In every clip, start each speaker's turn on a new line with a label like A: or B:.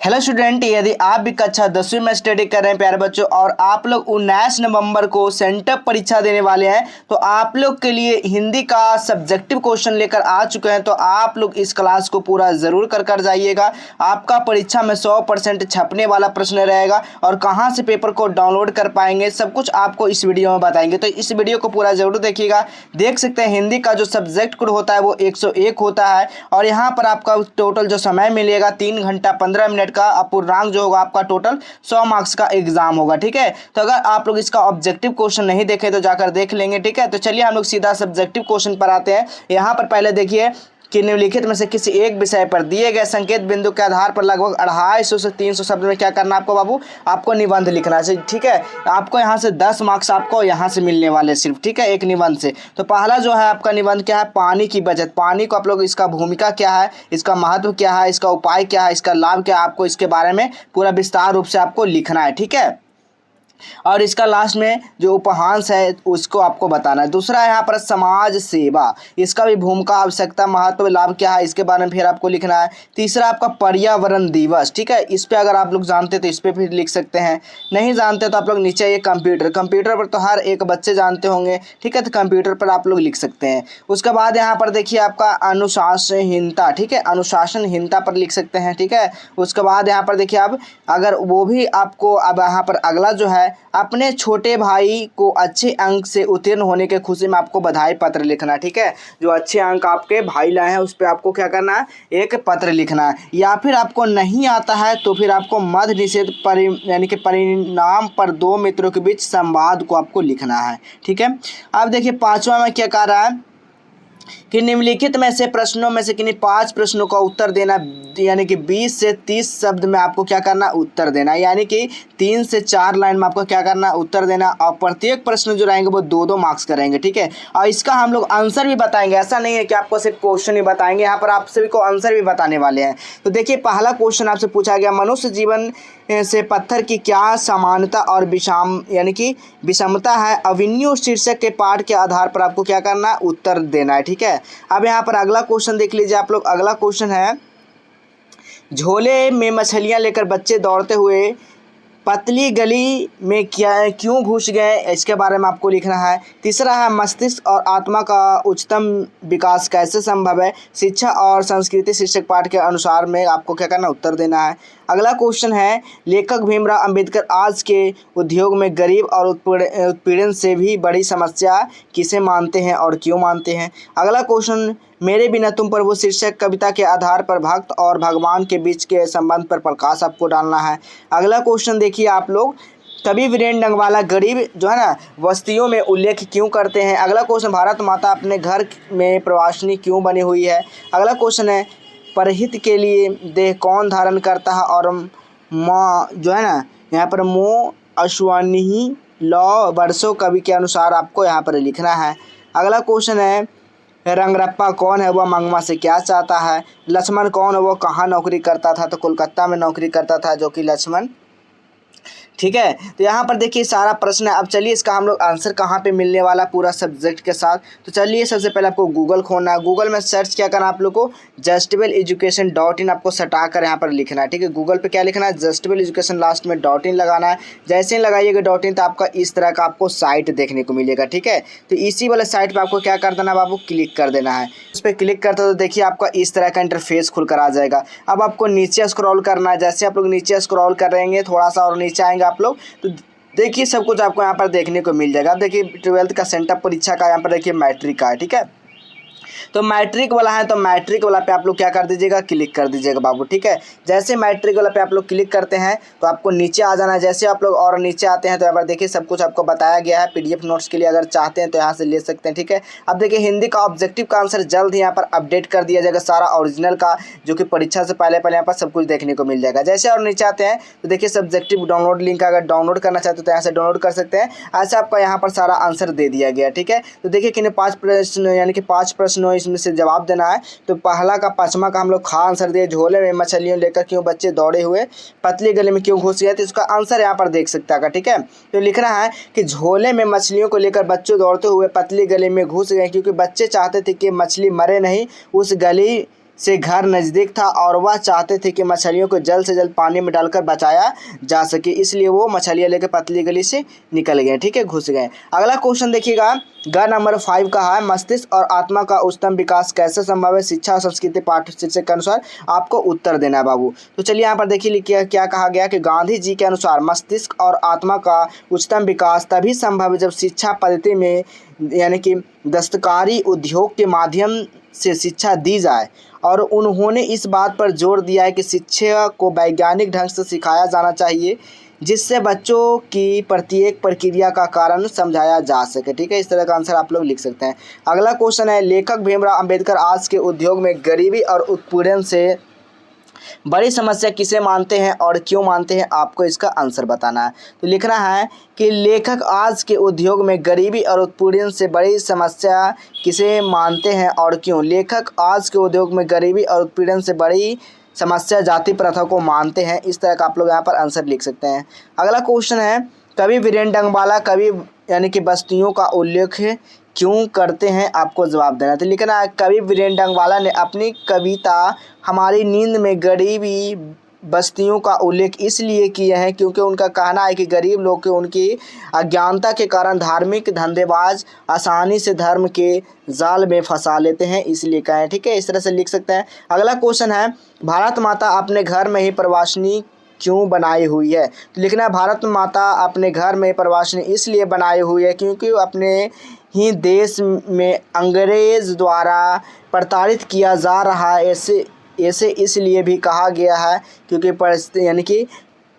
A: Hello student, यदि आप भी कक्षा 10वीं में स्टडी कर रहे हैं प्यारे बच्चों और आप लोग 19 नवंबर को सेंटअप परीक्षा देने वाले हैं तो आप लोग के लिए हिंदी का सब्जेक्टिव क्वेश्चन लेकर आ चुके हैं। तो आप लोग इस क्लास को पूरा ज़रूर कर जाइएगा। आपका परीक्षा में 100% छपने वाला प्रश्न रहेगा और कहाँ से पेपर को डाउनलोड कर पाएंगे सब कुछ आपको इस वीडियो में बताएंगे। तो इस वीडियो को पूरा ज़रूर देखिएगा। देख सकते हैं हिंदी का जो सब्जेक्ट कोड होता है वो 101 होता है और यहाँ पर आपका टोटल जो समय मिलेगा 3 घंटा 15 मिनट का। अपूर्णांक जो होगा आपका टोटल 100 मार्क्स का एग्जाम होगा। ठीक है, तो अगर आप लोग इसका ऑब्जेक्टिव क्वेश्चन नहीं देखे तो जाकर देख लेंगे। ठीक है, तो चलिए हम लोग सीधा सब्जेक्टिव क्वेश्चन पर आते हैं। यहाँ पर पहले देखिए कि निम्नलिखित में से किसी एक विषय पर दिए गए संकेत बिंदु के आधार पर लगभग 250 से 300 शब्द में क्या करना है आपको बाबू, आपको निबंध लिखना है। ठीक है, आपको यहाँ से 10 मार्क्स आपको यहाँ से मिलने वाले सिर्फ। ठीक है, एक निबंध से। तो पहला जो है आपका निबंध क्या है, पानी की बचत। पानी को आप लोग इसका भूमिका क्या है, इसका महत्व क्या है, इसका उपाय क्या है, इसका लाभ क्या है, आपको इसके बारे में पूरा विस्तार रूप से आपको लिखना है। ठीक है, और इसका लास्ट में जो उपहांश है उसको आपको बताना है। दूसरा है यहाँ पर समाज सेवा, इसका भी भूमिका, आवश्यकता, महत्व, लाभ क्या है इसके बारे में फिर आपको लिखना है। तीसरा आपका पर्यावरण दिवस। ठीक है, इस पे अगर आप लोग जानते तो इस पे फिर लिख सकते हैं, नहीं जानते तो आप लोग नीचे ये कंप्यूटर पर तो हर एक बच्चे जानते होंगे। ठीक है, तो कंप्यूटर पर आप लोग लिख सकते हैं। उसके बाद यहाँ पर देखिए आपका अनुशासनहीनता। ठीक है, अनुशासनहीनता पर लिख सकते हैं। ठीक है, उसके बाद यहाँ पर देखिए अब अगर वो भी आपको अब यहाँ पर अगला जो है अपने छोटे भाई को अच्छे अंक से उत्तीर्ण होने के खुशी में आपको बधाई पत्र लिखना। ठीक है, जो अच्छे अंक आपके भाई लाए हैं उस पर आपको क्या करना है, एक पत्र लिखना है। या फिर आपको नहीं आता है तो फिर आपको मध्य निषेध यानी कि परिणाम पर दो मित्रों के बीच संवाद को आपको लिखना है। ठीक है, अब देखिए पांचवा में क्या कह रहा है कि निम्नलिखित में से प्रश्नों में से किन्हीं 5 प्रश्नों का उत्तर देना, यानी कि 20 से 30 शब्द में आपको क्या करना, उत्तर देना। यानी कि 3 से 4 लाइन में आपको क्या करना, उत्तर देना। और प्रत्येक प्रश्न जो रहेंगे वो 2-2 मार्क्स करेंगे। ठीक है, और इसका हम लोग आंसर भी बताएंगे, ऐसा नहीं है कि आपको सिर्फ क्वेश्चन ही बताएंगे, यहाँ पर आप सभी को आंसर भी बताने वाले हैं। तो देखिए पहला क्वेश्चन आपसे पूछा गया, मनुष्य जीवन से पत्थर की क्या समानता और यानी कि विषमता है, अभिन्यु शीर्षक के पाठ के आधार पर आपको क्या करना है, उत्तर देना है। ठीक है, अब यहाँ पर अगला क्वेश्चन देख लीजिए आप लोग। अगला क्वेश्चन है, झोले में मछलियाँ लेकर बच्चे दौड़ते हुए पतली गली में क्यों घुस गए, इसके बारे में आपको लिखना है। तीसरा है, मस्तिष्क और आत्मा का उच्चतम विकास कैसे संभव है, शिक्षा और संस्कृति शीर्षक पाठ के अनुसार में आपको क्या करना, उत्तर देना है। अगला क्वेश्चन है, लेखक भीमराव अंबेडकर आज के उद्योग में गरीब और उत्पीड़न से भी बड़ी समस्या किसे मानते हैं और क्यों मानते हैं। अगला क्वेश्चन, मेरे बिना तुम पर वो शीर्षक कविता के आधार पर भक्त और भगवान के बीच के संबंध पर प्रकाश आपको डालना है। अगला क्वेश्चन देखिए आप लोग, कवि वीरेंद्र डंगवाला गरीब जो है ना बस्तियों में उल्लेख क्यों करते हैं। अगला क्वेश्चन, भारत माता अपने घर में प्रवासिनी क्यों बनी हुई है। अगला क्वेश्चन है, परहित के लिए देह कौन धारण करता है और माँ जो है ना यहाँ पर मोह अश्वनिही लौ वर्षों कवि के अनुसार आपको यहाँ पर लिखना है। अगला क्वेश्चन है, रंगरप्पा कौन है, वह मंगमा से क्या चाहता है। लक्ष्मण कौन है, वो कहाँ नौकरी करता था, तो कोलकाता में नौकरी करता था जो कि लक्ष्मण। ठीक है, तो यहाँ पर देखिए सारा प्रश्न है। अब चलिए इसका हम लोग आंसर कहाँ पे मिलने वाला पूरा सब्जेक्ट के साथ। तो चलिए सबसे पहले आपको गूगल खोलना है। गूगल में सर्च क्या करना है आप लोग को, justibleeducation.in आपको सटा कर यहाँ पर लिखना है। ठीक है, गूगल पे क्या लिखना है, जस्टिबल एजुकेशन, लास्ट में .in लगाना है। जैसे ही लगाइएगा .in तो आपका इस तरह का आपको साइट देखने को मिलेगा। ठीक है, तो इसी वाले साइट पर आपको क्या कर देना है बाबू, क्लिक कर देना है। उस पर क्लिक करते हो तो देखिए आपका इस तरह का इंटरफेस खुल कर आ जाएगा। अब आपको नीचे स्क्रॉल करना है। जैसे आप लोग नीचे स्क्रॉल कर रहेंगे थोड़ा सा और नीचे आएंगे आप लोग तो देखिए सब कुछ आपको यहाँ पर देखने को मिल जाएगा। देखिए 12th का सेंटअप परीक्षा का यहाँ पर देखिए मैट्रिक का है। ठीक है, तो मैट्रिक वाला है तो मैट्रिक वाला पे आप लोग क्या कर दीजिएगा, क्लिक कर दीजिएगा बाबू। ठीक है, जैसे मैट्रिक वाला पे आप लोग क्लिक करते हैं तो आपको नीचे आ जाना है। जैसे आप लोग और नीचे आते हैं तो यहाँ पर देखिए सब कुछ आपको बताया गया है। PDF नोट्स के लिए अगर चाहते हैं तो यहाँ से ले सकते हैं। ठीक है, अब देखिए हिंदी का ऑब्जेक्टिव का आंसर जल्द ही यहाँ पर अपडेट कर दिया जाएगा, सारा ओरिजिनल का, जो कि परीक्षा से पहले यहाँ पर सब कुछ देखने को मिल जाएगा। जैसे और नीचे आते हैं तो देखिए सब्जेक्टिव डाउनलोड लिंक, अगर डाउनलोड करना चाहते हो तो यहाँ से डाउनलोड कर सकते हैं। ऐसे आपका यहाँ पर सारा आंसर दे दिया गया। ठीक है, तो देखिए कि 5 प्रश्न यानी कि 5 प्रश्नों इसमें से जवाब देना है। तो पहला का 5वां का हम लोग खा आंसर दिए, झोले में मछलियों लेकर क्यों बच्चे दौड़े हुए पतली गली में क्यों घुस गए, तो इसका आंसर यहाँ पर देख सकता है। ठीक है, तो लिखना है कि झोले में मछलियों को लेकर बच्चे दौड़ते हुए पतली गली में घुस गए क्योंकि बच्चे चाहते थे कि मछली मरे नहीं, उस गली से घर नज़दीक था और वह चाहते थे कि मछलियों को जल्द से जल्द पानी में डालकर बचाया जा सके, इसलिए वो मछलियाँ लेकर पतली गली से निकल गए। ठीक है, घुस गए। अगला क्वेश्चन देखिएगा, ग नंबर 5 का है, मस्तिष्क और आत्मा का उच्चतम विकास कैसे संभव है? शिक्षा और संस्कृति पाठ्य शीर्षक के अनुसार आपको उत्तर देना है बाबू। तो चलिए यहाँ पर देखिए क्या कहा गया कि गांधी जी के अनुसार मस्तिष्क और आत्मा का उच्चतम विकास तभी संभव है जब शिक्षा पद्धति में यानी कि दस्तकारी उद्योग के माध्यम से शिक्षा दी जाए, और उन्होंने इस बात पर जोर दिया है कि शिक्षा को वैज्ञानिक ढंग से सिखाया जाना चाहिए जिससे बच्चों की प्रत्येक प्रक्रिया का कारण समझाया जा सके। ठीक है, इस तरह का आंसर आप लोग लिख सकते हैं। अगला क्वेश्चन है, लेखक भीमराव अंबेडकर आज के उद्योग में गरीबी और उत्पीड़न से बड़ी समस्या किसे मानते हैं और क्यों मानते हैं? आपको इसका आंसर बताना है। तो लिखना है कि लेखक आज के उद्योग में गरीबी और उत्पीड़न से बड़ी समस्या किसे मानते हैं और क्यों? लेखक आज के उद्योग में गरीबी और उत्पीड़न से बड़ी समस्या जाति प्रथा को मानते हैं। इस तरह का आप लोग यहाँ पर आंसर लिख सकते हैं। अगला क्वेश्चन है, कवि वीरेंद्र डंगवाला कवि यानी कि बस्तियों का उल्लेख क्यों करते हैं? आपको जवाब देना। तो लिखना है, कवि वीरेंद्र डंगवाला ने अपनी कविता हमारी नींद में गरीबी बस्तियों का उल्लेख इसलिए किए हैं क्योंकि उनका कहना है कि गरीब लोग के उनकी अज्ञानता के कारण धार्मिक धंधेबाज आसानी से धर्म के जाल में फंसा लेते हैं, इसलिए कहें। ठीक है, इस तरह से लिख सकते हैं। अगला क्वेश्चन है, भारत माता अपने घर में ही प्रवासिनी क्यों बनाई हुई है? तो लिखना है, भारत माता अपने घर में प्रवासिनी इसलिए बनाई हुई है क्योंकि अपने ही देश में अंग्रेज़ द्वारा प्रताड़ित किया जा रहा है। ऐसे इसलिए भी कहा गया है क्योंकि यानी कि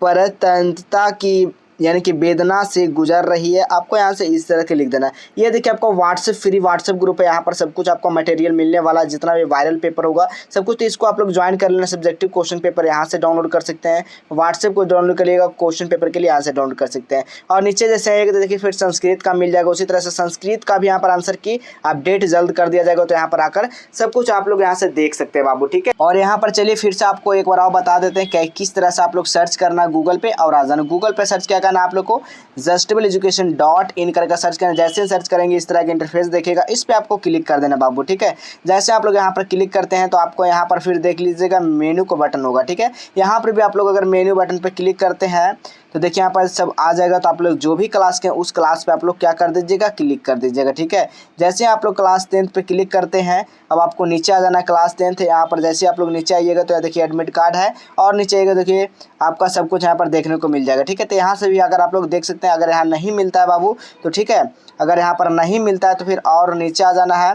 A: परतंत्रता की यानी कि वेदना से गुजर रही है। आपको यहाँ से इस तरह के लिख देना है। ये देखिए, आपको व्हाट्सएप फ्री व्हाट्सएप ग्रुप है, यहाँ पर सब कुछ आपको मटेरियल मिलने वाला है, जितना भी वायरल पेपर होगा सब कुछ। तो इसको आप लोग ज्वाइन कर लेना। सब्जेक्टिव क्वेश्चन पेपर यहाँ से डाउनलोड कर सकते हैं, व्हाट्सएप को डाउनलोड करिएगा, क्वेश्चन पेपर के लिए यहाँ से डाउनलोड कर सकते हैं। और नीचे जैसे आएगा तो देखिए फिर संस्कृत का मिल जाएगा, उसी तरह से संस्कृत का भी यहाँ पर आंसर की अपडेट जल्द कर दिया जाएगा। तो यहाँ पर आकर सब कुछ आप लोग यहाँ से देख सकते हैं बाबू। ठीक है, और यहाँ पर चलिए फिर से आपको एक बार और बता देते हैं कि किस तरह से आप लोग सर्च करना गूगल पे। और आ जाना गूगल पे सर्च क्या करना आप लोग को, justable.education.in करके सर्च करें। जैसे ही सर्च करेंगे इस तरह का इंटरफेस देखेगा, इस पे आपको क्लिक कर देना बाबू। ठीक है, जैसे आप लोग यहाँ पर क्लिक करते हैं तो आपको यहाँ पर फिर देख लीजिएगा मेनू का बटन होगा। ठीक है, यहाँ पर भी आप लोग अगर मेनू बटन पर क्लिक करते हैं तो देखिए यहाँ पर सब आ जाएगा। तो आप लोग जो भी क्लास के उस क्लास पे आप लोग क्या कर दीजिएगा, क्लिक कर दीजिएगा। ठीक है, जैसे आप लोग क्लास 10th पे क्लिक करते हैं, अब आपको नीचे आ जाना है क्लास 10th। यहाँ पर जैसे आप लोग नीचे आइएगा तो देखिए एडमिट कार्ड है, और नीचे आइएगा देखिए आपका सब कुछ यहाँ पर देखने को मिल जाएगा। ठीक है, तो यहाँ से भी अगर आप लोग देख सकते हैं। अगर यहाँ नहीं मिलता है बाबू तो ठीक है, अगर यहाँ पर नहीं मिलता है तो फिर और नीचे आ जाना है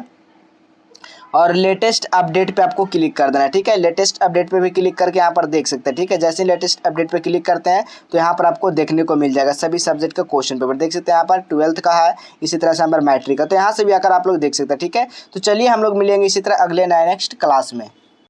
A: और लेटेस्ट अपडेट पे आपको क्लिक कर देना है। ठीक है, लेटेस्ट अपडेट पे भी क्लिक करके यहाँ पर देख सकते हैं। ठीक है, जैसे लेटेस्ट अपडेट पे क्लिक करते हैं तो यहाँ पर आपको देखने को मिल जाएगा सभी सब्जेक्ट का क्वेश्चन पेपर देख सकते हैं। यहाँ पर 12th का है, इसी तरह से यहाँ पर मैट्रिक का, तो यहाँ से भी आकर आप लोग देख सकते हैं। ठीक है, तो चलिए हम लोग मिलेंगे इसी तरह अगले नेक्स्ट क्लास में।